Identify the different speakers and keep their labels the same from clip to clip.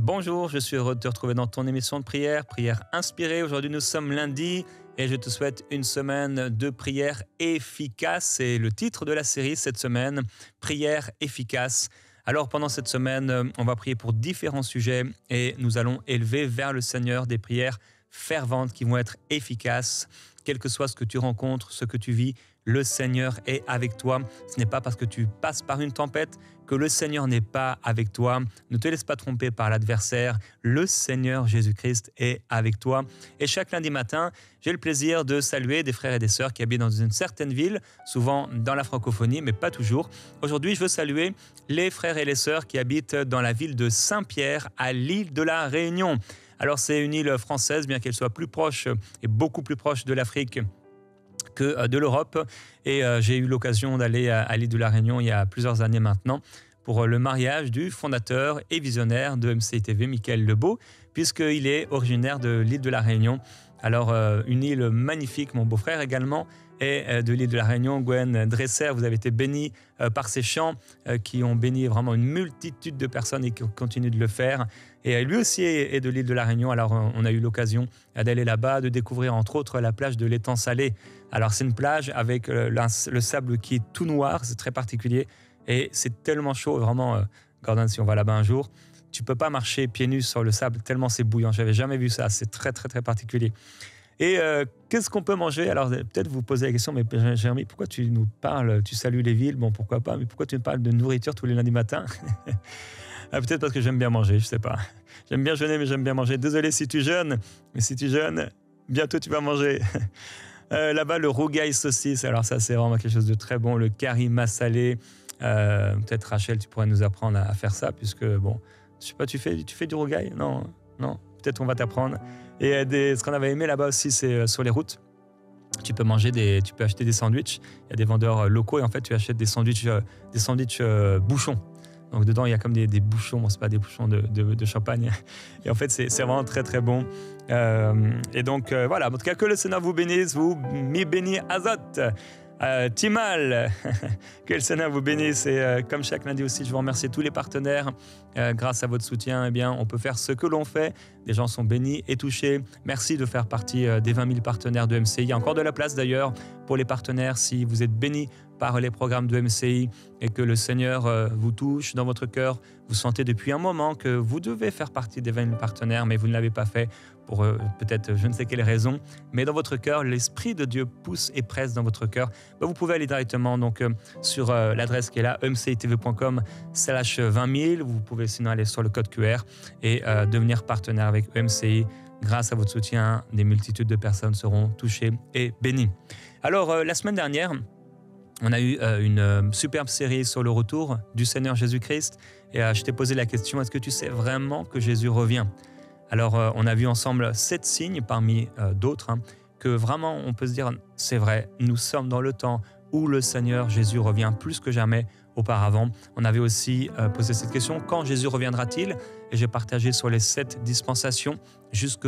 Speaker 1: Bonjour, je suis heureux de te retrouver dans ton émission de prière, Prière inspirée. Aujourd'hui, nous sommes lundi et je te souhaite une semaine de prière efficace. C'est le titre de la série cette semaine, Prière efficace. Alors pendant cette semaine, on va prier pour différents sujets et nous allons élever vers le Seigneur des prières ferventes qui vont être efficaces. Quel que soit ce que tu rencontres, ce que tu vis, le Seigneur est avec toi. Ce n'est pas parce que tu passes par une tempête que le Seigneur n'est pas avec toi. Ne te laisse pas tromper par l'adversaire. Le Seigneur Jésus-Christ est avec toi. Et chaque lundi matin, j'ai le plaisir de saluer des frères et des sœurs qui habitent dans une certaine ville, souvent dans la francophonie, mais pas toujours. Aujourd'hui, je veux saluer les frères et les sœurs qui habitent dans la ville de Saint-Pierre, à l'île de la Réunion. Alors, c'est une île française, bien qu'elle soit plus proche et beaucoup plus proche de l'Afrique que de l'Europe. Et j'ai eu l'occasion d'aller à l'île de la Réunion il y a plusieurs années maintenant pour le mariage du fondateur et visionnaire de MCI TV, Michael Lebeau, puisqu'il est originaire de l'île de la Réunion. Alors, une île magnifique, mon beau-frère également est de l'île de la Réunion, Gwen Dresser. Vous avez été bénis par ces chants qui ont béni vraiment une multitude de personnes et qui continuent de le faire. Et lui aussi est de l'île de la Réunion. Alors, on a eu l'occasion d'aller là-bas, de découvrir entre autres la plage de l'Étang Salé. Alors, c'est une plage avec le sable qui est tout noir, c'est très particulier. Et c'est tellement chaud, vraiment, Gordon, si on va là-bas un jour, tu peux pas marcher pieds nus sur le sable tellement c'est bouillant. J'avais jamais vu ça, c'est très très très particulier. Et qu'est-ce qu'on peut manger? Alors peut-être vous posez la question, mais Jérémy, pourquoi tu nous parles, tu salues les villes, bon pourquoi pas, mais pourquoi tu nous parles de nourriture tous les lundis matins? Peut-être parce que j'aime bien manger, je sais pas. J'aime bien jeûner, mais j'aime bien manger. Désolé si tu jeûnes, mais si tu jeûnes, bientôt tu vas manger. Là-bas, le rougail saucisse, alors ça c'est vraiment quelque chose de très bon, le curry massalé. Peut-être Rachel, tu pourrais nous apprendre à faire ça, puisque bon, je sais pas, tu fais du rougail? Non, peut-être on va t'apprendre. Et ce qu'on avait aimé là-bas aussi, c'est sur les routes. Tu peux acheter des sandwichs. Il y a des vendeurs locaux et en fait, tu achètes des sandwichs bouchons. Donc dedans, il y a comme des bouchons. Bon, c'est pas des bouchons de champagne. Et en fait, c'est vraiment très très bon. Et donc voilà. En tout cas, que le Seigneur vous bénisse, vous mi béni azot. Timal, que le Seigneur vous bénisse. Et comme chaque lundi aussi, je vous remercie tous les partenaires. Grâce à votre soutien, eh bien, on peut faire ce que l'on fait. Des gens sont bénis et touchés. Merci de faire partie des 20 000 partenaires de MCI. Il y a encore de la place d'ailleurs pour les partenaires si vous êtes bénis par les programmes de MCI et que le Seigneur vous touche dans votre cœur. Vous sentez depuis un moment que vous devez faire partie des 20 000 partenaires, mais vous ne l'avez pas fait pour peut-être je ne sais quelle raison. Mais dans votre cœur, l'Esprit de Dieu pousse et presse dans votre cœur. Vous pouvez aller directement donc, sur l'adresse qui est là, mcitv.com/20 000. Vous pouvez sinon aller sur le code QR et devenir partenaire avec MCI. Grâce à votre soutien, des multitudes de personnes seront touchées et bénies. Alors, la semaine dernière, on a eu une superbe série sur le retour du Seigneur Jésus-Christ et je t'ai posé la question, est-ce que tu sais vraiment que Jésus revient? Alors, on a vu ensemble 7 signes parmi d'autres que vraiment on peut se dire, c'est vrai, nous sommes dans le temps où le Seigneur Jésus revient plus que jamais auparavant. On avait aussi posé cette question, quand Jésus reviendra-t-il? Et j'ai partagé sur les 7 dispensations jusque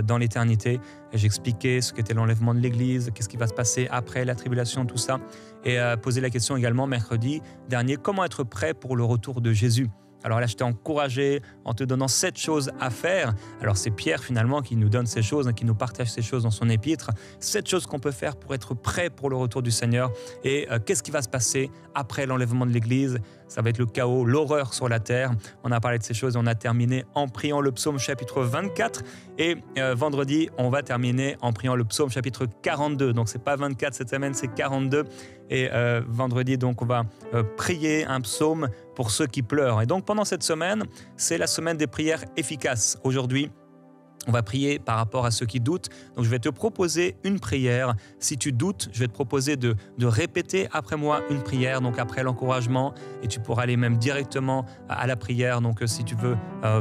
Speaker 1: dans l'éternité. Et j'expliquais ce qu'était l'enlèvement de l'Église, qu'est-ce qui va se passer après la tribulation, tout ça. Et posé la question également mercredi dernier, comment être prêt pour le retour de Jésus? Alors là, je t'ai encouragé en te donnant 7 choses à faire. Alors c'est Pierre finalement qui nous donne ces choses, qui nous partage ces choses dans son épître. 7 choses qu'on peut faire pour être prêt pour le retour du Seigneur. Et qu'est-ce qui va se passer après l'enlèvement de l'Église? Ça va être le chaos, l'horreur sur la terre. On a parlé de ces choses et on a terminé en priant le psaume chapitre 24. Et vendredi, on va terminer en priant le psaume chapitre 42. Donc c'est pas 24 cette semaine, c'est 42. Et vendredi, donc on va prier un psaume pour ceux qui pleurent. Et donc pendant cette semaine, c'est la semaine des prières efficaces. Aujourd'hui, on va prier par rapport à ceux qui doutent. Donc, je vais te proposer une prière. Si tu doutes, je vais te proposer de répéter après moi une prière, donc après l'encouragement. Et tu pourras aller même directement à la prière. Donc, si tu veux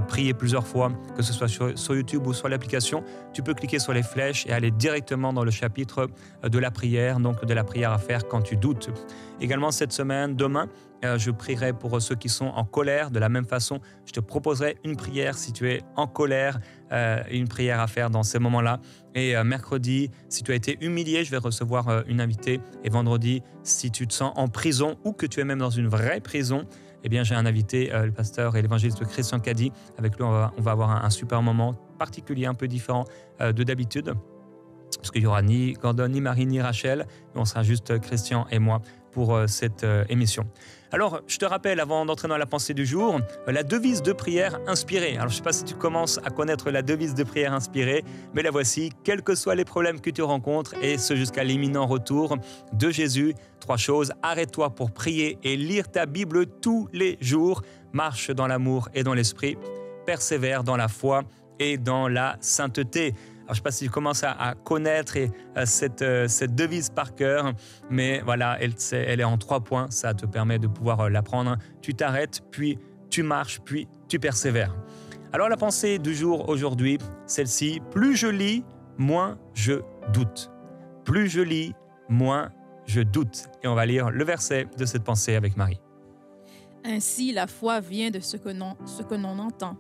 Speaker 1: prier plusieurs fois, que ce soit sur YouTube ou sur l'application, tu peux cliquer sur les flèches et aller directement dans le chapitre de la prière, donc de la prière à faire quand tu doutes. Également, cette semaine, demain, je prierai pour ceux qui sont en colère. De la même façon, je te proposerai une prière si tu es en colère, une prière à faire dans ces moments-là. Et mercredi, si tu as été humilié, je vais recevoir une invitée. Et vendredi, si tu te sens en prison ou que tu es même dans une vraie prison, eh bien, j'ai un invité, le pasteur et l'évangéliste Christian Caddy. Avec lui, on va avoir un super moment particulier, un peu différent de d'habitude. Parce qu'il n'y aura ni Gordon, ni Marie, ni Rachel. On sera juste Christian et moi pour cette émission. Alors, je te rappelle, avant d'entrer dans la pensée du jour, la devise de prière inspirée. Alors, je ne sais pas si tu commences à connaître la devise de prière inspirée, mais la voici. Quels que soient les problèmes que tu rencontres, et ce jusqu'à l'imminent retour de Jésus, 3 choses. Arrête-toi pour prier et lire ta Bible tous les jours. Marche dans l'amour et dans l'esprit. Persévère dans la foi et dans la sainteté. Alors, je ne sais pas si tu commences à connaître cette devise par cœur, mais voilà, elle est en 3 points. Ça te permet de pouvoir l'apprendre. Tu t'arrêtes, puis tu marches, puis tu persévères. Alors, la pensée du jour aujourd'hui, celle-ci. Plus je lis, moins je doute. Plus je lis, moins je doute. Et on va lire le verset de cette pensée avec Marie.
Speaker 2: Ainsi, la foi vient de ce que l'on entend,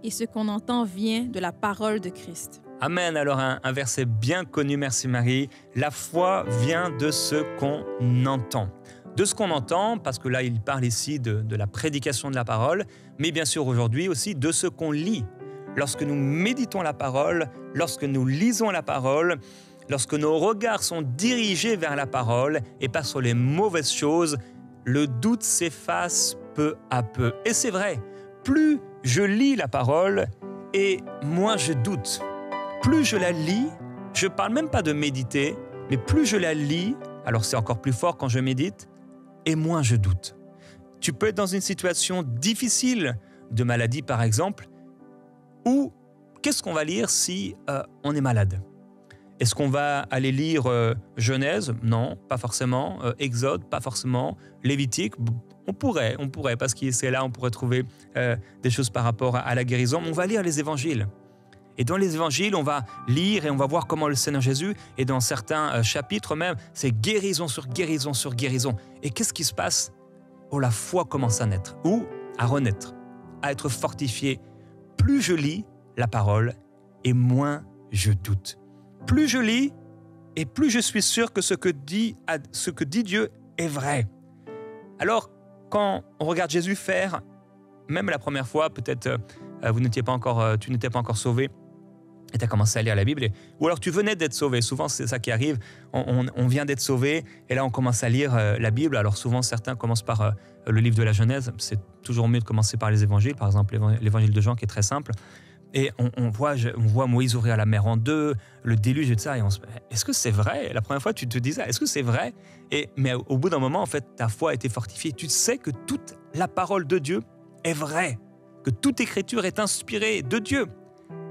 Speaker 2: et ce qu'on entend vient de la parole de Christ.
Speaker 1: Amen. Alors un verset bien connu, merci Marie. La foi vient de ce qu'on entend. De ce qu'on entend, parce que là il parle ici de la prédication de la parole, mais bien sûr aujourd'hui aussi de ce qu'on lit. Lorsque nous méditons la parole, lorsque nous lisons la parole, lorsque nos regards sont dirigés vers la parole et pas sur les mauvaises choses, le doute s'efface peu à peu. Et c'est vrai, plus je lis la parole et moins je doute. Plus je la lis, je ne parle même pas de méditer, mais plus je la lis, alors c'est encore plus fort quand je médite, et moins je doute. Tu peux être dans une situation difficile, de maladie par exemple, ou qu'est-ce qu'on va lire si on est malade ? Est-ce qu'on va aller lire Genèse ? Non, pas forcément. Exode ? Pas forcément. Lévitique ? On pourrait, parce que c'est là on pourrait trouver des choses par rapport à la guérison. On va lire les évangiles. Et dans les évangiles, on va lire et on va voir comment le Seigneur Jésus, et dans certains chapitres même, c'est guérison sur guérison sur guérison. Et qu'est-ce qui se passe ? Oh, la foi commence à naître, ou à renaître, à être fortifiée. Plus je lis la parole, et moins je doute. Plus je lis, et plus je suis sûr que ce que dit Dieu est vrai. Alors, quand on regarde Jésus faire, même la première fois, peut-être tu n'étais pas encore sauvé, et tu as commencé à lire la Bible, ou alors tu venais d'être sauvé. Souvent, c'est ça qui arrive. On vient d'être sauvé, et là, on commence à lire la Bible. Alors souvent, certains commencent par le livre de la Genèse. C'est toujours mieux de commencer par les évangiles. Par exemple, l'évangile de Jean, qui est très simple. Et on voit Moïse ouvrir la mer en deux, le déluge et tout ça. Et on se dit, est-ce que c'est vrai ? La première fois, tu te dis ça, est-ce que c'est vrai ? Mais au bout d'un moment, en fait, ta foi a été fortifiée. Tu sais que toute la parole de Dieu est vraie, que toute écriture est inspirée de Dieu.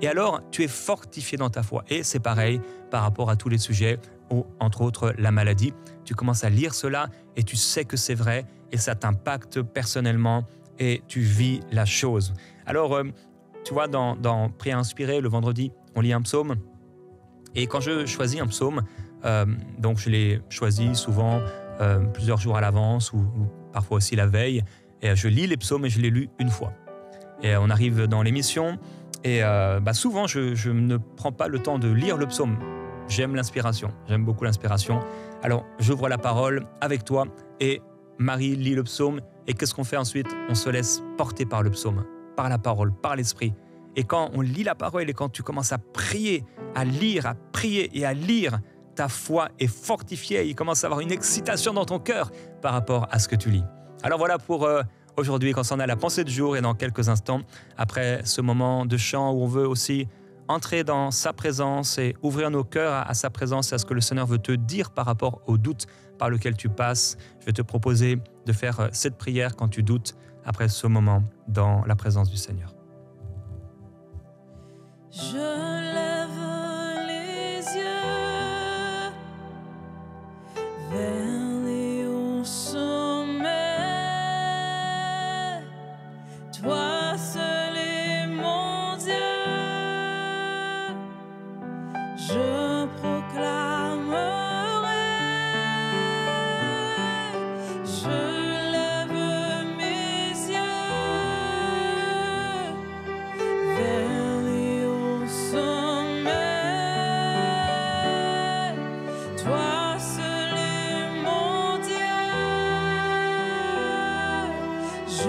Speaker 1: Et alors, tu es fortifié dans ta foi. Et c'est pareil par rapport à tous les sujets, ou entre autres la maladie. Tu commences à lire cela et tu sais que c'est vrai et ça t'impacte personnellement et tu vis la chose. Alors, tu vois, dans Prière inspirée, le vendredi, on lit un psaume. Et quand je choisis un psaume, donc je l'ai choisi souvent plusieurs jours à l'avance ou parfois aussi la veille. Et je lis les psaumes et je les lu une fois. Et on arrive dans l'émission. Et souvent, je ne prends pas le temps de lire le psaume. J'aime l'inspiration, j'aime beaucoup l'inspiration. Alors, j'ouvre la parole avec toi et Marie lit le psaume. Et qu'est-ce qu'on fait ensuite ? On se laisse porter par le psaume, par la parole, par l'esprit. Et quand on lit la parole et quand tu commences à prier, à lire, à prier et à lire, ta foi est fortifiée. Il commence à avoir une excitation dans ton cœur par rapport à ce que tu lis. Alors voilà pour aujourd'hui, concernant la pensée du jour, et dans quelques instants, après ce moment de chant où on veut aussi entrer dans sa présence et ouvrir nos cœurs à sa présence et à ce que le Seigneur veut te dire par rapport au doute par lequel tu passes, je vais te proposer de faire cette prière quand tu doutes après ce moment dans la présence du Seigneur.
Speaker 2: Je lève les yeux vers les hauts sommets. Toi seul est mon Dieu. Je proclamerai. Je lève mes yeux vers les hauts sommets. Toi seul est mon Dieu. Je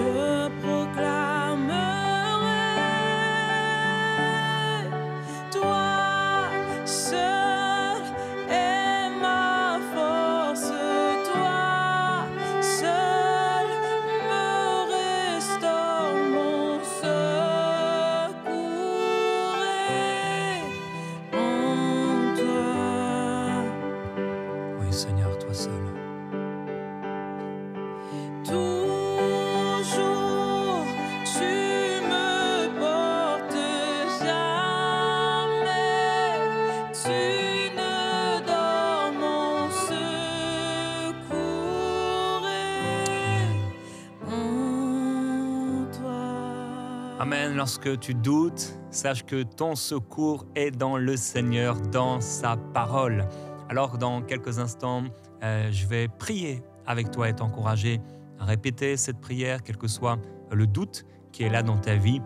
Speaker 1: Amen. Lorsque tu doutes, sache que ton secours est dans le Seigneur, dans sa parole. Alors, dans quelques instants, je vais prier avec toi et t'encourager à répéter cette prière, quel que soit le doute qui est là dans ta vie.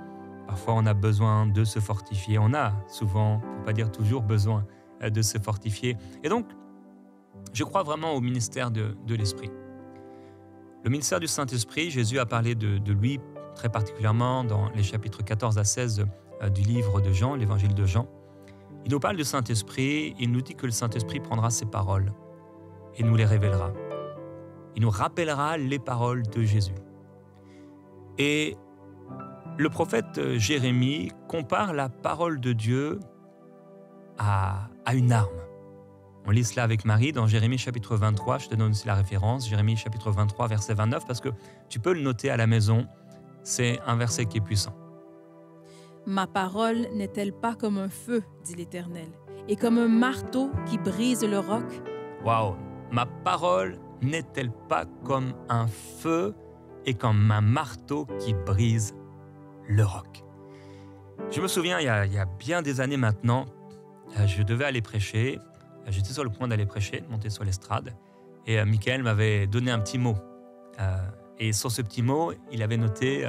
Speaker 1: Parfois, on a besoin de se fortifier. On a souvent, pour ne pas dire toujours, besoin de se fortifier. Et donc, je crois vraiment au ministère de l'Esprit. Le ministère du Saint-Esprit, Jésus a parlé de lui très particulièrement dans les chapitres 14 à 16 du livre de Jean, l'évangile de Jean. Il nous parle du Saint-Esprit, il nous dit que le Saint-Esprit prendra ses paroles et nous les révélera. Il nous rappellera les paroles de Jésus. Et le prophète Jérémie compare la parole de Dieu à une arme. On lit cela avec Marie dans Jérémie chapitre 23, je te donne aussi la référence, Jérémie chapitre 23, verset 29, parce que tu peux le noter à la maison, c'est un verset qui est puissant.
Speaker 2: Ma parole n'est-elle pas comme un feu, dit l'Éternel, et comme un marteau qui brise le roc?
Speaker 1: Waouh! Ma parole n'est-elle pas comme un feu et comme un marteau qui brise le roc? Je me souviens, il y a bien des années maintenant, je devais aller prêcher. J'étais sur le point d'aller prêcher, de monter sur l'estrade, et Michael m'avait donné un petit mot. Et sur ce petit mot, il avait noté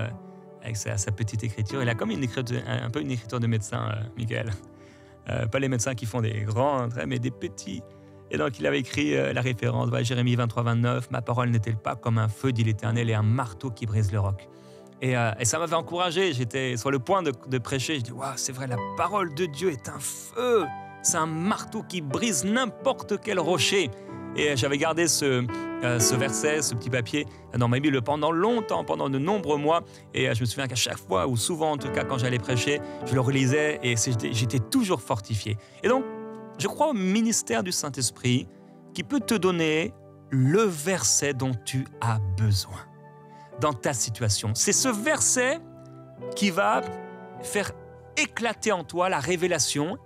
Speaker 1: avec sa petite écriture. Il a comme un peu une écriture de médecin, Michael. Pas les médecins qui font des grands traits, mais des petits. Et donc, il avait écrit la référence, Jérémie 23, 29, « Ma parole n'est-elle pas comme un feu, dit l'Éternel, et un marteau qui brise le roc ?» Et ça m'avait encouragé. J'étais sur le point de prêcher. Je dis, waouh, c'est vrai, la parole de Dieu est un feu. C'est un marteau qui brise n'importe quel rocher. Et j'avais gardé ce verset, ce petit papier dans ma Bible pendant longtemps, pendant de nombreux mois. Et je me souviens qu'à chaque fois, ou souvent en tout cas quand j'allais prêcher, je le relisais et j'étais toujours fortifié. Et donc, je crois au ministère du Saint-Esprit qui peut te donner le verset dont tu as besoin dans ta situation. C'est ce verset qui va faire éclater en toi la révélation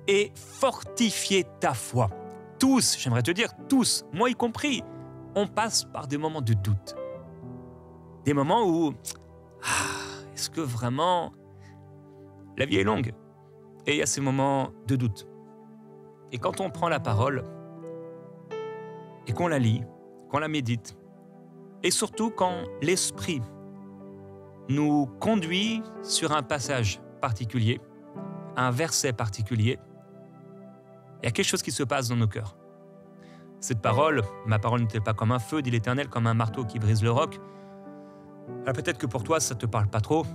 Speaker 1: et fortifier ta foi. Tous, j'aimerais te dire tous, moi y compris, on passe par des moments de doute. Des moments où, est-ce que vraiment la vie est longue? Et il y a ces moments de doute. Et quand on prend la parole et qu'on la lit, qu'on la médite, et surtout quand l'Esprit nous conduit sur un passage particulier, un verset particulier, il y a quelque chose qui se passe dans nos cœurs. Cette parole, ma parole n'est-elle pas comme un feu, dit l'Éternel, comme un marteau qui brise le roc? Alors peut-être que pour toi, ça ne te parle pas trop,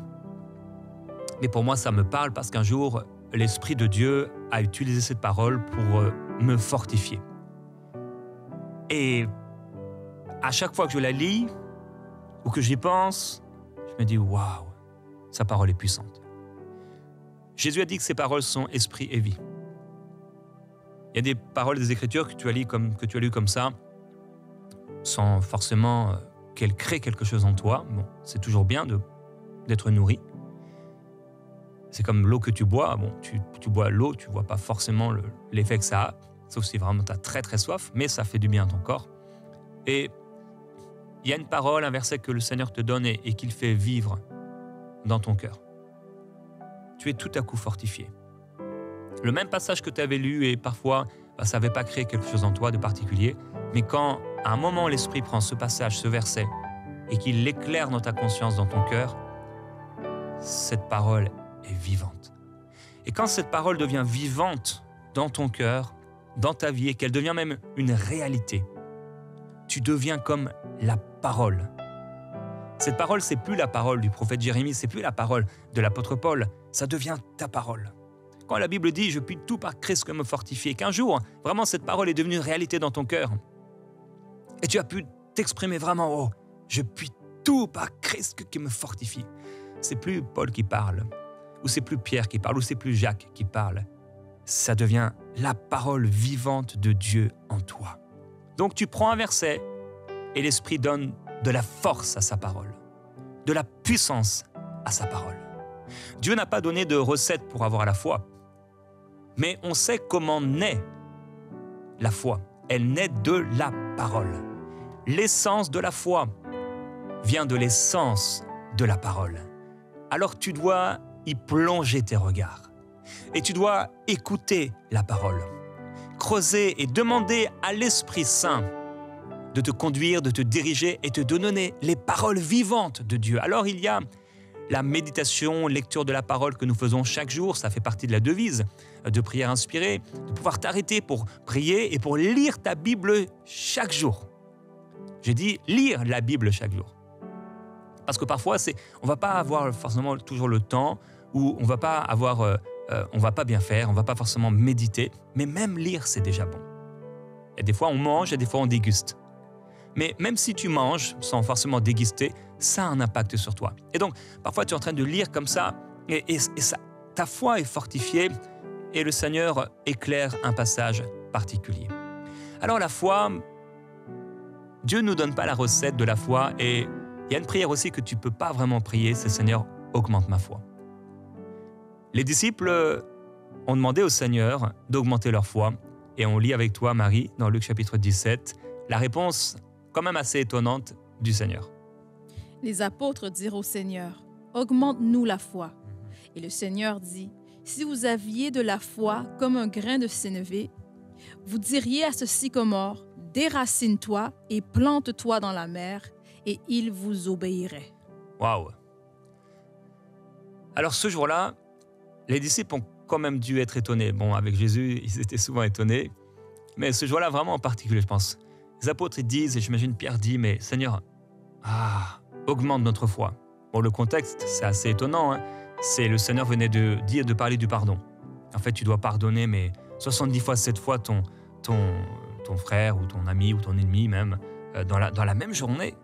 Speaker 1: mais pour moi, ça me parle parce qu'un jour, l'Esprit de Dieu a utilisé cette parole pour me fortifier. Et à chaque fois que je la lis ou que j'y pense, je me dis, waouh, sa parole est puissante. Jésus a dit que ses paroles sont esprit et vie. Il y a des paroles des Écritures que tu as lues comme ça, sans forcément qu'elles créent quelque chose en toi. Bon, c'est toujours bien d'être nourri. C'est comme l'eau que tu bois. Bon, tu bois l'eau, tu ne vois pas forcément l'effet que ça a, sauf si vraiment tu as très très soif, mais ça fait du bien à ton corps. Et il y a une parole, un verset que le Seigneur te donne et qu'il fait vivre dans ton cœur. Tu es tout à coup fortifié. Le même passage que tu avais lu et parfois, ça n'avait pas créé quelque chose en toi de particulier, mais quand à un moment l'Esprit prend ce passage, ce verset, et qu'il l'éclaire dans ta conscience, dans ton cœur, cette parole est vivante. Et quand cette parole devient vivante dans ton cœur, dans ta vie, et qu'elle devient même une réalité, tu deviens comme la parole. Cette parole, c'est plus la parole du prophète Jérémie, c'est plus la parole de l'apôtre Paul, ça devient ta parole. Quand la Bible dit « Je puis tout par Christ que me fortifier », qu'un jour, vraiment, cette parole est devenue une réalité dans ton cœur. Et tu as pu t'exprimer vraiment « Oh, je puis tout par Christ qui me fortifie ». C'est plus Paul qui parle, ou c'est plus Pierre qui parle, ou c'est plus Jacques qui parle. Ça devient la parole vivante de Dieu en toi. Donc tu prends un verset et l'Esprit donne de la force à sa parole, de la puissance à sa parole. Dieu n'a pas donné de recette pour avoir la foi, mais on sait comment naît la foi. Elle naît de la parole. L'essence de la foi vient de l'essence de la parole. alors tu dois y plonger tes regards. Et tu dois écouter la parole, creuser et demander à l'Esprit Saint de te conduire, de te diriger et te donner les paroles vivantes de Dieu. Alors il y a la méditation, lecture de la parole que nous faisons chaque jour, ça fait partie de la devise de prière inspirée, de pouvoir t'arrêter pour prier et pour lire ta Bible chaque jour. J'ai dit lire la Bible chaque jour. Parce que parfois, on ne va pas avoir forcément toujours le temps ou on ne va pas avoir, on va pas bien faire, on ne va pas forcément méditer, mais même lire, c'est déjà bon. Et des fois, on mange et des fois, on déguste. Mais même si tu manges sans forcément déguster, ça a un impact sur toi. Et donc, parfois, tu es en train de lire comme ça et ça, ta foi est fortifiée et le Seigneur éclaire un passage particulier. Alors la foi, Dieu ne nous donne pas la recette de la foi et il y a une prière aussi que tu ne peux pas vraiment prier, c'est « Seigneur, augmente ma foi ». Les disciples ont demandé au Seigneur d'augmenter leur foi et on lit avec toi, Marie, dans Luc chapitre 17, la réponse quand même assez étonnante du Seigneur.
Speaker 2: Les apôtres dirent au Seigneur, « Augmente-nous la foi. » Et le Seigneur dit, « Si vous aviez de la foi comme un grain de sénévé, vous diriez à ce sycomore, « Déracine-toi et plante-toi dans la mer, et il vous obéirait. »
Speaker 1: Waouh! Alors ce jour-là, les disciples ont quand même dû être étonnés. Bon, avec Jésus, ils étaient souvent étonnés, mais ce jour-là vraiment en particulier, je pense. Les apôtres ils disent, et j'imagine Pierre dit, mais Seigneur, augmente notre foi. Bon, le contexte, c'est assez étonnant. C'est le Seigneur venait de parler du pardon. En fait, tu dois pardonner, mais 70 fois, 7 fois ton frère ou ton ami ou ton ennemi même, dans la même journée.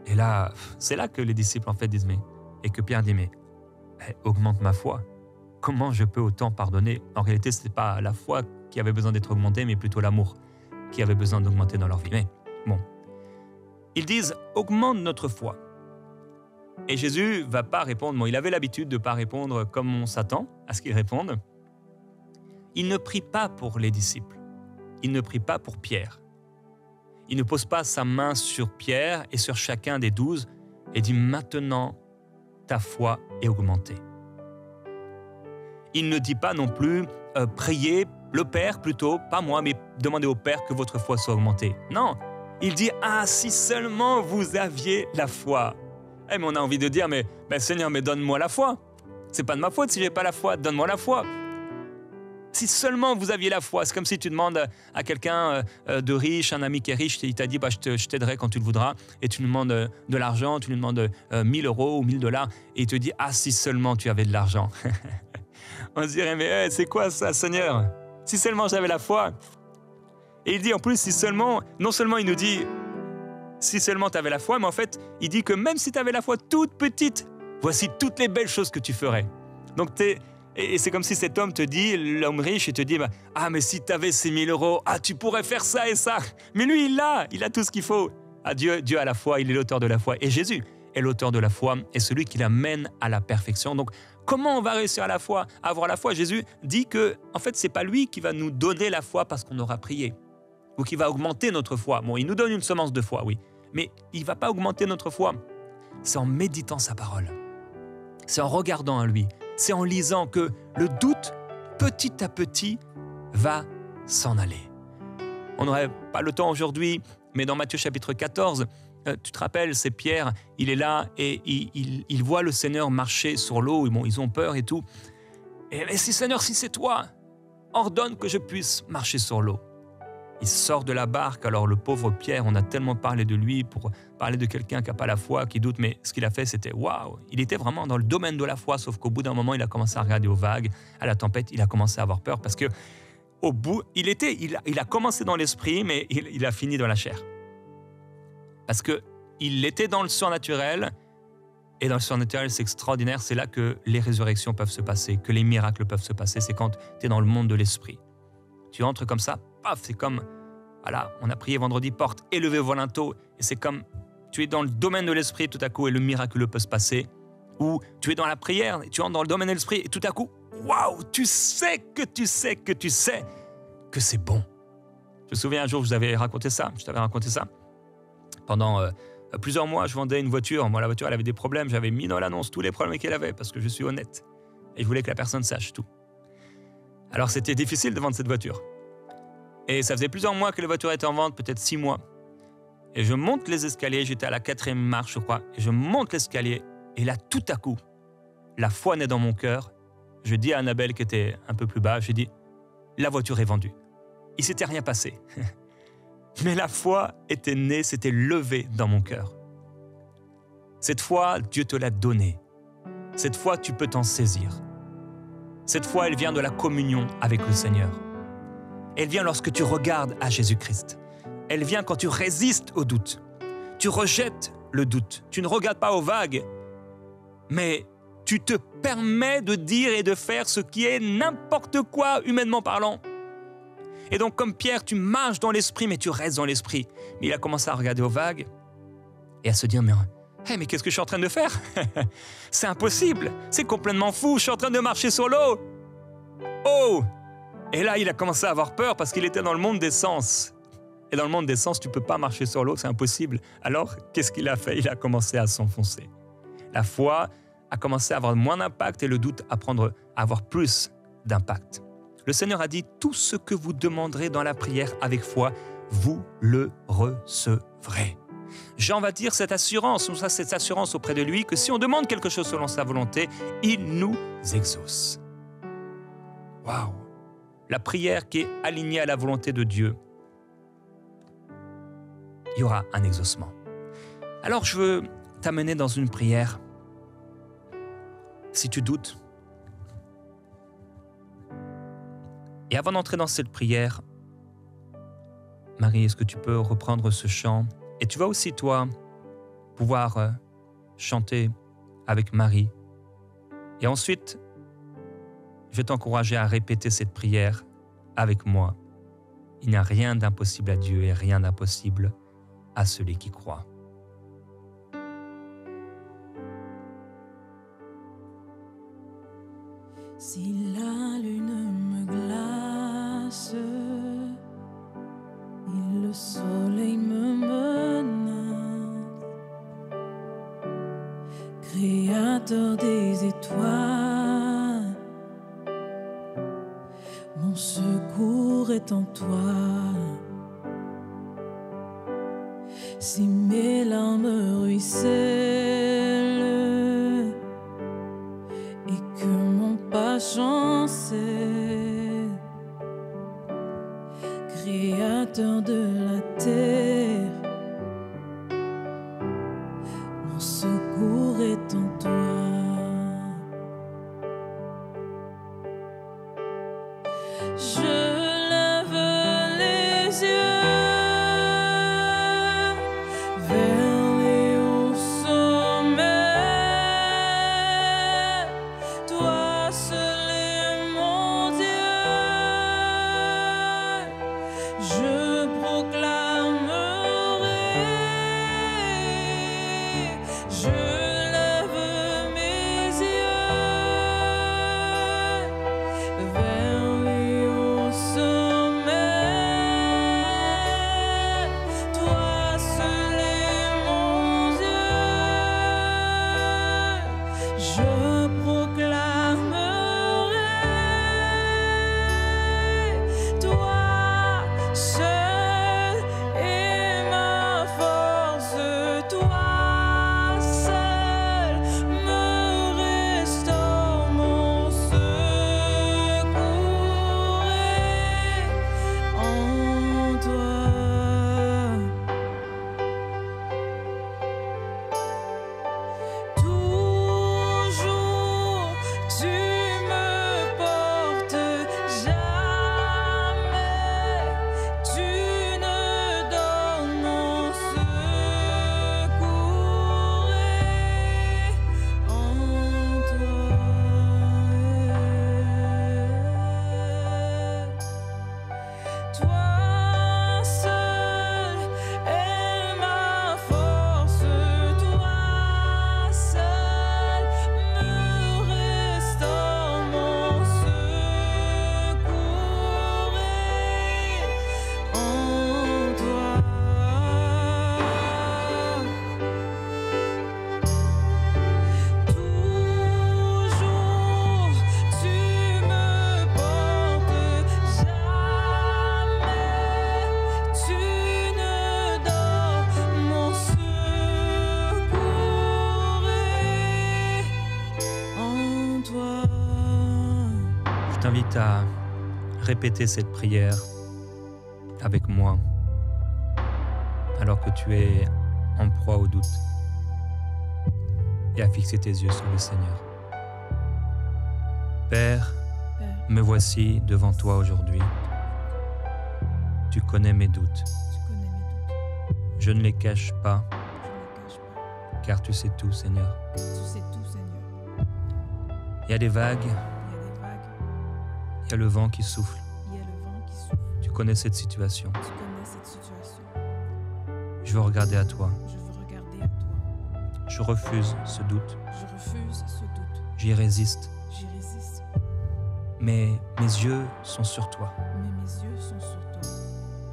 Speaker 1: Et là, c'est là que les disciples en fait disent, et que Pierre dit, mais augmente ma foi. Comment je peux autant pardonner? En réalité, ce n'était pas la foi qui avait besoin d'être augmentée, mais plutôt l'amour qui avait besoin d'augmenter dans leur vie. Mais bon, ils disent, augmente notre foi. Et Jésus ne va pas répondre. Bon, il avait l'habitude de ne pas répondre comme on s'attend à ce qu'il réponde. Il ne prie pas pour les disciples. Il ne prie pas pour Pierre. Il ne pose pas sa main sur Pierre et sur chacun des 12 et dit « Maintenant, ta foi est augmentée ». Il ne dit pas non plus « Priez le Père plutôt, pas moi, mais demandez au Père que votre foi soit augmentée ». Non, il dit « Ah, si seulement vous aviez la foi ». Mais on a envie de dire, mais Seigneur, mais donne-moi la foi. C'est pas de ma faute si j'ai pas la foi, donne-moi la foi. Si seulement vous aviez la foi, c'est comme si tu demandes à quelqu'un de riche, un ami qui est riche, il t'a dit, je t'aiderai quand tu le voudras, et tu lui demandes de l'argent, tu lui demandes 1000 euros ou 1000 $, et il te dit, ah, si seulement tu avais de l'argent. On se dirait, mais c'est quoi ça, Seigneur? Si seulement j'avais la foi. Et il dit en plus, si seulement, non seulement il nous dit, si seulement tu avais la foi, mais en fait, il dit que même si tu avais la foi toute petite, voici toutes les belles choses que tu ferais. Donc, et c'est comme si cet homme te dit, l'homme riche, il te dit, mais si tu avais ces 1000 euros, tu pourrais faire ça et ça. Mais lui, il a tout ce qu'il faut. Dieu a la foi, il est l'auteur de la foi. Et Jésus est l'auteur de la foi et celui qui l'amène à la perfection. Donc, comment on va réussir à avoir la foi? Jésus dit que, en fait, c'est pas lui qui va nous donner la foi parce qu'on aura prié ou qui va augmenter notre foi. Bon, il nous donne une semence de foi, oui, mais il ne va pas augmenter notre foi. C'est en méditant sa parole. C'est en regardant à lui. C'est en lisant que le doute, petit à petit, va s'en aller. On n'aurait pas le temps aujourd'hui, mais dans Matthieu chapitre 14, tu te rappelles, c'est Pierre, il est là et il voit le Seigneur marcher sur l'eau. Bon, ils ont peur et tout. Et si Seigneur, si c'est toi, ordonne que je puisse marcher sur l'eau. Il sort de la barque, alors le pauvre Pierre, on a tellement parlé de lui pour parler de quelqu'un qui n'a pas la foi, qui doute, mais ce qu'il a fait, c'était waouh. Il était vraiment dans le domaine de la foi, sauf qu'au bout d'un moment, il a commencé à regarder aux vagues, à la tempête, il a commencé à avoir peur parce que au bout, il a commencé dans l'esprit, mais il a fini dans la chair. Parce qu'il était dans le surnaturel, et dans le surnaturel, c'est extraordinaire, c'est là que les résurrections peuvent se passer, que les miracles peuvent se passer, c'est quand tu es dans le monde de l'esprit. Tu entres comme ça, paf, c'est comme, voilà, on a prié vendredi, porte élevée au volanto, et c'est comme, tu es dans le domaine de l'esprit tout à coup, et le miraculeux peut se passer, ou tu es dans la prière, et tu entres dans le domaine de l'esprit, et tout à coup, waouh, tu sais que c'est bon. Je me souviens un jour, je t'avais raconté ça, pendant Plusieurs mois, je vendais une voiture. Moi, la voiture, elle avait des problèmes. J'avais mis dans l'annonce tous les problèmes qu'elle avait parce que je suis honnête. Et je voulais que la personne sache tout. Alors, c'était difficile de vendre cette voiture. Et ça faisait plusieurs mois que la voiture était en vente, peut-être 6 mois. Et je monte les escaliers, j'étais à la 4e marche, je crois. Et je monte l'escalier. Et là, tout à coup, la foi naît dans mon cœur. Je dis à Annabelle qui était un peu plus bas, je dis, la voiture est vendue. Il ne s'était rien passé. Mais la foi était née, s'était levée dans mon cœur. Cette foi, Dieu te l'a donnée. Cette foi, tu peux t'en saisir. Cette foi, elle vient de la communion avec le Seigneur. Elle vient lorsque tu regardes à Jésus-Christ. Elle vient quand tu résistes au doute. Tu rejettes le doute. Tu ne regardes pas aux vagues, mais tu te permets de dire et de faire ce qui est n'importe quoi, humainement parlant. Et donc, comme Pierre, tu marches dans l'esprit, mais tu restes dans l'esprit. Mais il a commencé à regarder aux vagues et à se dire, mais qu'est-ce que je suis en train de faire? C'est impossible, c'est complètement fou, je suis en train de marcher sur l'eau. Oh! Et là, il a commencé à avoir peur parce qu'il était dans le monde des sens. Et dans le monde des sens, tu ne peux pas marcher sur l'eau, c'est impossible. Alors, qu'est-ce qu'il a fait? Il a commencé à s'enfoncer. La foi a commencé à avoir moins d'impact et le doute à avoir plus d'impact. Le Seigneur a dit, tout ce que vous demanderez dans la prière avec foi, vous le recevrez. Jean va dire cette assurance auprès de lui, que si on demande quelque chose selon sa volonté, il nous exauce. Waouh! La prière qui est alignée à la volonté de Dieu, il y aura un exaucement. Alors je veux t'amener dans une prière. Si tu doutes, et avant d'entrer dans cette prière, Marie, est-ce que tu peux reprendre ce chant? Et tu vas aussi, toi, pouvoir chanter avec Marie. Et ensuite, je vais t'encourager à répéter cette prière avec moi. Il n'y a rien d'impossible à Dieu et rien d'impossible à celui qui croit.
Speaker 2: Si la lune me glace et le soleil me menace, Créateur des étoiles, mon secours est en toi. Si mes larmes ruissellent et que mon pas chancelle, Créateur de la terre, mon secours est en toi.
Speaker 1: à répéter cette prière avec moi alors que tu es en proie au doute et à fixer tes yeux sur le Seigneur. Père,
Speaker 2: Père,
Speaker 1: me voici devant toi aujourd'hui. Tu connais mes doutes.
Speaker 2: tu connais mes doutes.
Speaker 1: Je ne les cache pas,
Speaker 2: Je ne les cache pas.
Speaker 1: car tu sais tout, Seigneur.
Speaker 2: Tu sais tout, Seigneur.
Speaker 1: Il y a des vagues,
Speaker 2: Il y a des vagues,
Speaker 1: il y a le vent qui souffle.
Speaker 2: il y a le vent qui souffle.
Speaker 1: Tu connais cette situation.
Speaker 2: Tu connais cette situation.
Speaker 1: Je veux regarder à toi.
Speaker 2: Je veux regarder à toi.
Speaker 1: Je refuse ce doute.
Speaker 2: Je refuse ce doute.
Speaker 1: J'y résiste.
Speaker 2: J'y résiste.
Speaker 1: Mais mes yeux sont sur toi.
Speaker 2: Mais mes yeux sont sur toi.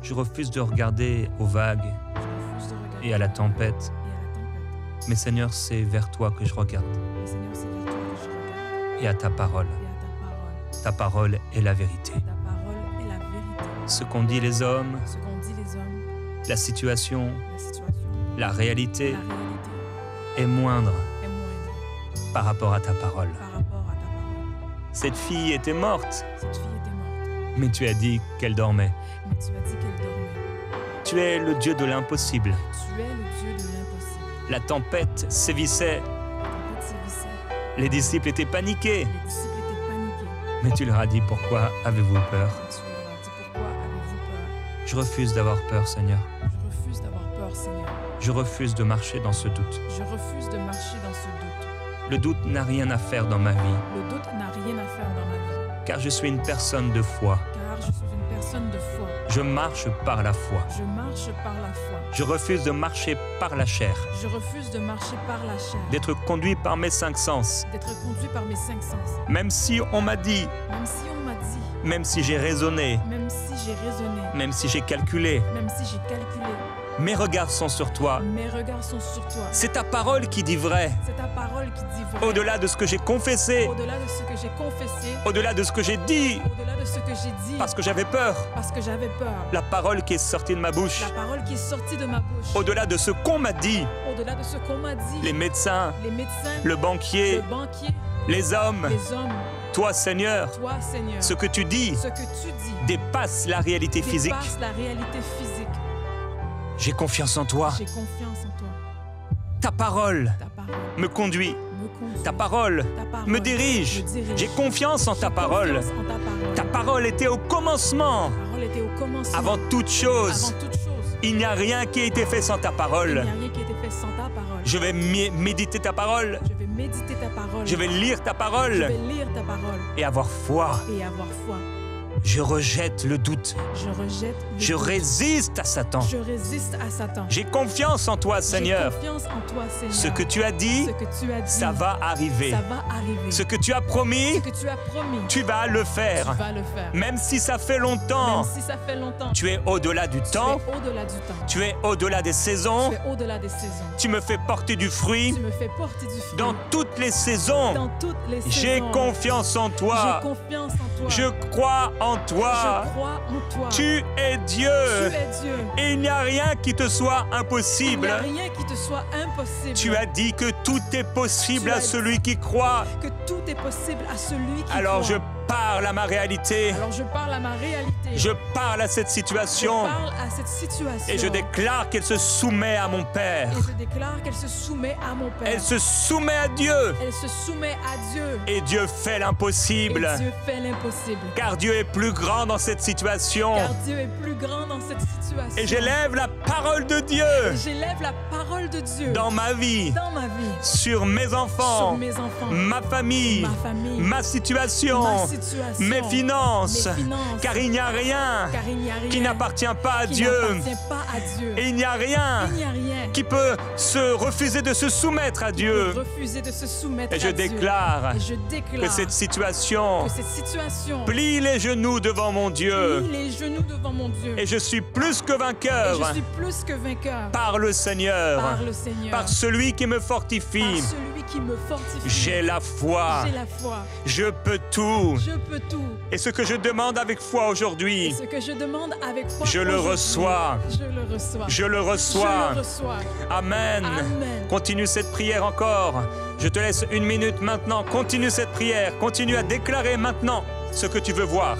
Speaker 1: Je refuse de regarder aux vagues
Speaker 2: Je refuse de regarder
Speaker 1: et à la tempête.
Speaker 2: et à la tempête.
Speaker 1: Mais Seigneur, c'est vers toi que je regarde
Speaker 2: Mais Seigneur, c'est vers toi que je regarde
Speaker 1: et à ta parole.
Speaker 2: et à ta parole.
Speaker 1: Ta parole est la vérité.
Speaker 2: Ta parole est la vérité.
Speaker 1: Ce qu'ont dit les hommes,
Speaker 2: Ce qu'ont dit les hommes,
Speaker 1: la situation,
Speaker 2: la situation,
Speaker 1: la réalité
Speaker 2: la réalité
Speaker 1: est moindre
Speaker 2: est moindre
Speaker 1: par rapport à ta parole.
Speaker 2: par rapport à ta parole.
Speaker 1: Cette fille était morte,
Speaker 2: Cette fille était morte,
Speaker 1: mais tu as dit qu'elle dormait.
Speaker 2: mais tu as dit qu'elle dormait.
Speaker 1: Tu es le Dieu de l'impossible.
Speaker 2: Tu es le Dieu de l'impossible.
Speaker 1: La tempête sévissait,
Speaker 2: La tempête sévissait.
Speaker 1: les disciples étaient paniqués,
Speaker 2: Les disciples étaient paniqués.
Speaker 1: mais tu leur as dit pourquoi avez-vous peur?
Speaker 2: Et tu leur as dit pourquoi avez-vous peur?
Speaker 1: Je refuse d'avoir peur, Seigneur.
Speaker 2: Je refuse d'avoir peur, Seigneur.
Speaker 1: Je refuse de marcher dans ce doute.
Speaker 2: Je refuse de marcher dans ce doute.
Speaker 1: Le doute n'a rien à faire dans ma vie,
Speaker 2: Le doute n'a rien à faire dans ma vie,
Speaker 1: car je suis une personne de foi.
Speaker 2: car je suis une personne de foi.
Speaker 1: Je marche par la foi.
Speaker 2: Je marche par la foi.
Speaker 1: Je refuse de marcher par la chair,
Speaker 2: Je refuse de marcher par la chair,
Speaker 1: d'être conduit par mes cinq sens.
Speaker 2: d'être conduit par mes cinq sens.
Speaker 1: Même si on m'a dit,
Speaker 2: Même si on m'a dit,
Speaker 1: même si j'ai raisonné,
Speaker 2: même si j'ai raisonné,
Speaker 1: même si j'ai calculé,
Speaker 2: même si j'ai calculé,
Speaker 1: mes regards sont sur toi.
Speaker 2: mes regards sont sur toi.
Speaker 1: C'est ta parole qui dit vrai.
Speaker 2: C'est ta parole qui dit vrai.
Speaker 1: Au-delà de ce que j'ai confessé,
Speaker 2: Au-delà de ce que j'ai confessé,
Speaker 1: au-delà de ce que j'ai dit,
Speaker 2: au-delà de ce que j'ai dit,
Speaker 1: parce que j'avais peur.
Speaker 2: parce que j'avais peur.
Speaker 1: La parole qui est sortie de ma bouche,
Speaker 2: La parole qui est sortie de ma bouche,
Speaker 1: au-delà de ce qu'on m'a dit,
Speaker 2: au-delà de ce qu'on m'a dit,
Speaker 1: les médecins,
Speaker 2: les médecins,
Speaker 1: le banquier,
Speaker 2: le banquier,
Speaker 1: les hommes,
Speaker 2: les hommes,
Speaker 1: toi Seigneur,
Speaker 2: toi Seigneur,
Speaker 1: ce que tu dis
Speaker 2: ce que tu dis
Speaker 1: dépasse la réalité physique.
Speaker 2: dépasse la réalité physique.
Speaker 1: J'ai confiance en toi.
Speaker 2: J'ai confiance en toi.
Speaker 1: Ta parole
Speaker 2: Ta parole
Speaker 1: me conduit.
Speaker 2: me conduit.
Speaker 1: Ta parole
Speaker 2: Ta parole
Speaker 1: me dirige.
Speaker 2: me dirige.
Speaker 1: J'ai confiance en ta
Speaker 2: J'ai
Speaker 1: parole.
Speaker 2: confiance en ta parole.
Speaker 1: Ta parole était au commencement.
Speaker 2: Ta parole était au commencement.
Speaker 1: Avant toute chose,
Speaker 2: Avant toute chose.
Speaker 1: il n'y a rien qui a été fait sans ta
Speaker 2: Il n'y
Speaker 1: parole.
Speaker 2: a rien qui a été fait sans ta parole.
Speaker 1: Je vais méditer ta parole.
Speaker 2: Je vais méditer ta parole.
Speaker 1: Je vais lire ta
Speaker 2: Je
Speaker 1: parole
Speaker 2: vais lire ta parole
Speaker 1: et avoir foi.
Speaker 2: et avoir foi.
Speaker 1: Je rejette le doute.
Speaker 2: Je rejette le
Speaker 1: Je
Speaker 2: doute.
Speaker 1: résiste à Satan.
Speaker 2: Je résiste à Satan.
Speaker 1: J'ai confiance en toi, Seigneur.
Speaker 2: J'ai confiance en toi, Seigneur.
Speaker 1: Ce que tu as dit,
Speaker 2: Ce que tu as dit,
Speaker 1: ça va arriver.
Speaker 2: ça va arriver.
Speaker 1: Ce que tu as promis,
Speaker 2: Ce que tu as promis,
Speaker 1: tu vas le
Speaker 2: tu
Speaker 1: faire.
Speaker 2: vas le faire.
Speaker 1: Même si ça fait longtemps,
Speaker 2: Même si ça fait longtemps,
Speaker 1: tu es au-delà du temps,
Speaker 2: tu es au-delà du temps.
Speaker 1: tu es au-delà des saisons,
Speaker 2: Tu es au-delà des saisons.
Speaker 1: tu me fais porter du fruit
Speaker 2: Tu me fais porter du fruit.
Speaker 1: dans toutes les saisons.
Speaker 2: Dans toutes les
Speaker 1: J'ai
Speaker 2: saisons.
Speaker 1: confiance en
Speaker 2: J'ai
Speaker 1: toi.
Speaker 2: confiance en toi.
Speaker 1: Je crois en toi.
Speaker 2: Je crois en toi.
Speaker 1: Tu es Dieu.
Speaker 2: Tu es Dieu.
Speaker 1: Et il n'y a rien qui te soit
Speaker 2: Il
Speaker 1: impossible.
Speaker 2: n'y a rien qui te soit impossible.
Speaker 1: Tu as dit que tout est possible
Speaker 2: Tu
Speaker 1: à
Speaker 2: as
Speaker 1: celui qui croit.
Speaker 2: que tout est possible à celui qui
Speaker 1: Alors
Speaker 2: croit.
Speaker 1: je parle à ma réalité.
Speaker 2: Alors je parle à ma réalité.
Speaker 1: Je parle à cette
Speaker 2: Je
Speaker 1: situation.
Speaker 2: parle à cette situation.
Speaker 1: Et je déclare qu'elle se soumet à mon Père.
Speaker 2: Et je déclare qu'elle se soumet à mon Père.
Speaker 1: Elle se soumet à Dieu.
Speaker 2: Elle se soumet à Dieu.
Speaker 1: Et Dieu fait
Speaker 2: Et
Speaker 1: l'impossible.
Speaker 2: Dieu fait l'impossible.
Speaker 1: Car Dieu est plus grand dans cette situation.
Speaker 2: Car Dieu est plus grand dans cette situation.
Speaker 1: Et j'élève la parole de Dieu
Speaker 2: Et j'élève la parole de Dieu
Speaker 1: dans ma vie,
Speaker 2: dans ma vie,
Speaker 1: sur mes
Speaker 2: sur
Speaker 1: enfants,
Speaker 2: mes enfants,
Speaker 1: ma famille,
Speaker 2: ma famille,
Speaker 1: ma situation,
Speaker 2: ma situation,
Speaker 1: mes finances.
Speaker 2: mes finances.
Speaker 1: Car il n'y a rien
Speaker 2: Car il n'y a rien
Speaker 1: qui n'appartient pas à
Speaker 2: qui
Speaker 1: Dieu.
Speaker 2: n'appartient pas à Dieu.
Speaker 1: Et il n'y a rien
Speaker 2: Il n'y a rien
Speaker 1: qui peut se refuser de se soumettre à
Speaker 2: qui
Speaker 1: Dieu.
Speaker 2: peut refuser de se soumettre
Speaker 1: Et je
Speaker 2: à Dieu.
Speaker 1: déclare
Speaker 2: Et je déclare
Speaker 1: que cette situation
Speaker 2: que cette situation
Speaker 1: plie les genoux devant mon Dieu.
Speaker 2: plie les genoux devant mon Dieu.
Speaker 1: Et je suis plus que
Speaker 2: Et
Speaker 1: vainqueur
Speaker 2: je suis plus que vainqueur
Speaker 1: par le Seigneur,
Speaker 2: par le Seigneur,
Speaker 1: par celui qui me
Speaker 2: par
Speaker 1: fortifie.
Speaker 2: celui qui me fortifie.
Speaker 1: J'ai la foi.
Speaker 2: J'ai la foi.
Speaker 1: Je peux tout.
Speaker 2: Je peux tout.
Speaker 1: Et ce que je demande avec foi
Speaker 2: Et
Speaker 1: aujourd'hui,
Speaker 2: ce que je demande avec foi,
Speaker 1: je le
Speaker 2: aujourd'hui,
Speaker 1: reçois.
Speaker 2: Je le reçois.
Speaker 1: Je le
Speaker 2: Je
Speaker 1: reçois.
Speaker 2: le reçois.
Speaker 1: Amen.
Speaker 2: Amen.
Speaker 1: Continue cette prière encore. Je te laisse 1 minute maintenant. Continue cette prière. Continue à déclarer maintenant ce que tu veux voir.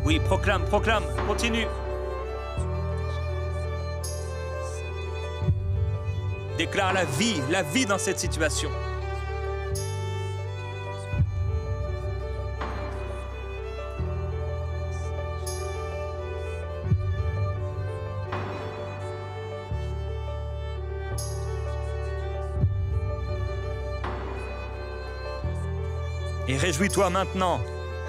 Speaker 1: Oui, proclame, proclame, continue. Déclare la vie dans cette situation. Et réjouis-toi maintenant.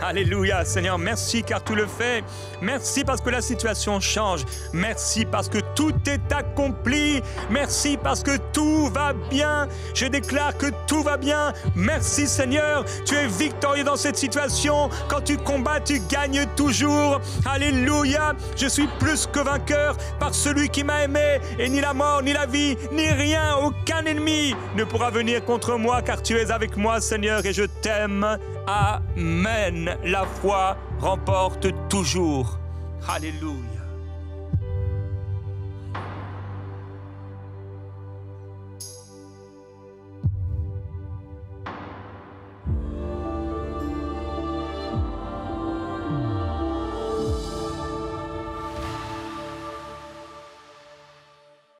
Speaker 1: Alléluia, Seigneur, merci car tu le fais. Merci parce que la situation change. Merci parce que tout est accompli. Merci parce que tout va bien. Je déclare que tout va bien. Merci Seigneur, tu es victorieux dans cette situation. Quand tu combats, tu gagnes toujours. Alléluia, je suis plus que vainqueur par celui qui m'a aimé. Et ni la mort, ni la vie, ni rien, aucun ennemi ne pourra venir contre moi car tu es avec moi Seigneur et je t'aime. Amen. La foi remporte toujours. Alléluia.